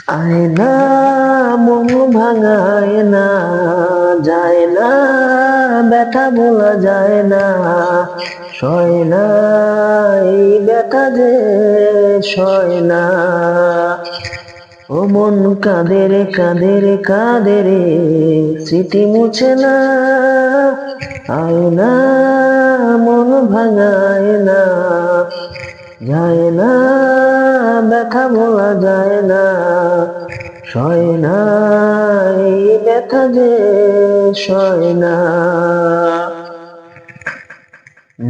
আয়না মন ভাঙায় না, যায় না ব্যথা বলা যায় না, সয় না এই ব্যথা যে সয় না। ও মন কাঁদে রে কাঁদে রে কাঁদে রে, স্মৃতি মুছে না। আয়না মন ভাঙায় না, যায় না ব্যথা বলা যায় না, সয় না এই ব্যথা যে সয় না।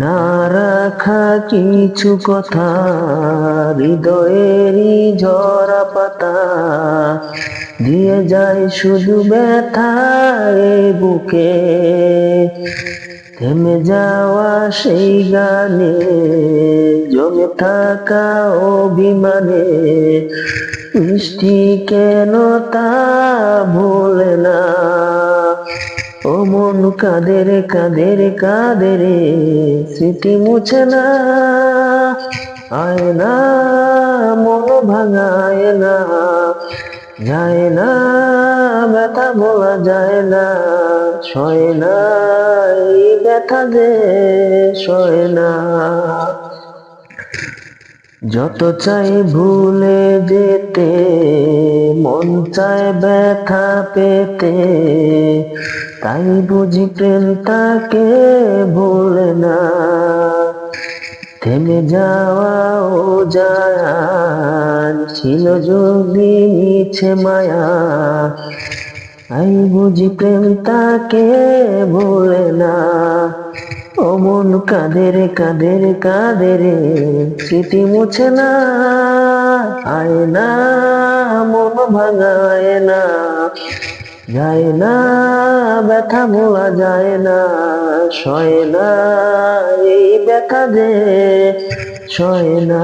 না রাখা কিছু কথা, হৃদয়েরই ঝরা পাতা, দিয়ে যায় শুধু ব্যথায় বুকে। থেমে যাওয়া সেই গানে, জমে থাকা অভিমানে, বৃষ্টি কেন তা ভোলে না। ও মন কাঁদে রে কাঁদে রে কাঁদে রে, স্মৃতি মুছে না। আয়না মন ভাঙায় না, যায় না ব্যথা বলা যায় না, সয় না এই ব্যথা যে সয় না। যত চাই ভুলে যেতে, মন চায় ব্যথা পেতে, তাই বুঝি প্রেম তাকে ভুলে না। থেমে যাওয়া ও জায়ান ছিল যদি মিছে মায়া, তাই বুঝি প্রেম তাকে ভুলে না। ও মন কাঁদে রে কাঁদে রে কাঁদে রে, স্মৃতি মুছে না। আয়না মন ভাঙায় না, যায় না ব্যথা ভোলা যায় না, সয় না এই ব্যথা যে সয় না।